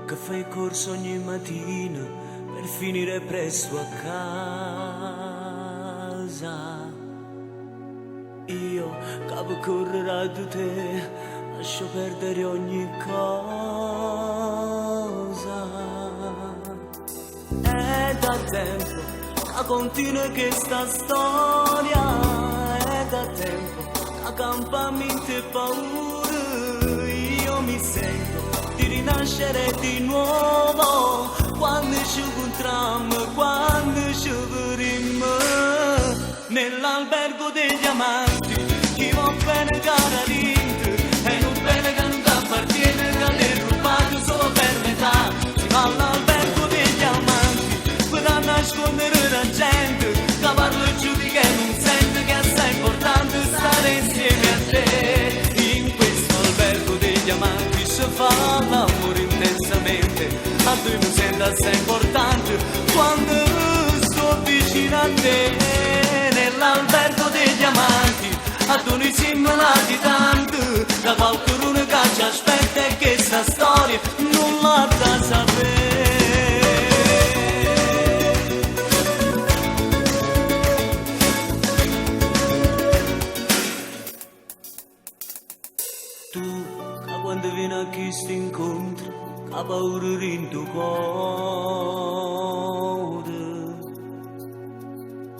che fai corso ogni mattina per finire presto a casa. Io capo correrà di te, lascio perdere ogni cosa. È da tempo che continua questa storia, è da tempo che campa mente e paura. Io mi sento di rinascere di nuovo quando ci incontriamo, quando ci vedremo nell'albergo degli amanti. Chi va bene cara dentro e non bene che non ti appartiene, che l'hai rubato solo per metà. Si va all'albergo degli amanti per nascondere la gente che parla giù di che non sente, che è assai importante stare insieme a te. In questo albergo degli amanti si fa l'amore intensamente, a tu mi sento assai importante quando sto vicino a te. Nell'albergo degli amanti a tu noi siamo nati tanto, da qualcuno che ci aspetta e che sta storia non la da sapere. Tu, quando vieni a questo incontro, ha paura in tuo cuore.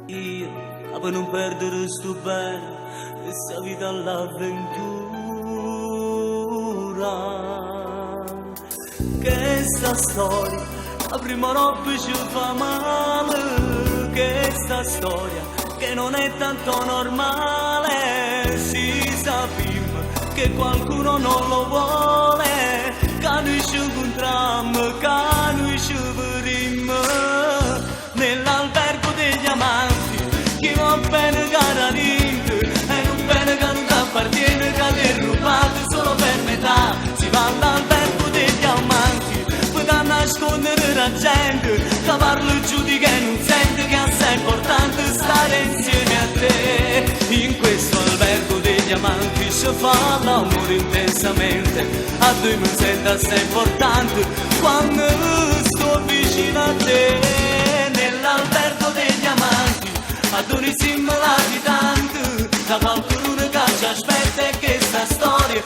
Io, per non perdere sto bene, questa vita all'avventura. Che sta storia, la prima roba ci fa male. Che sta storia, che non è tanto normale. Si sapeva che qualcuno non lo vuole, che noi ci incontriamo, che noi ci vedremo nell'albergo degli amanti. Chi va bene cara dentro e non bene che non ti appartiene, che l'hai rubato solo per metà. Si va all'albergo degli amanti per nascondere la gente che parla giù di che non sente, che è assai importante stare insieme a te. In questo albergo degli amanti si fa l'amore intensamente, a due mi sento assai importante quando sto vicino a te. Nell'albergo degli amanti a noi siamo nati tanto, da qualcuno che ci aspetta e che sta storia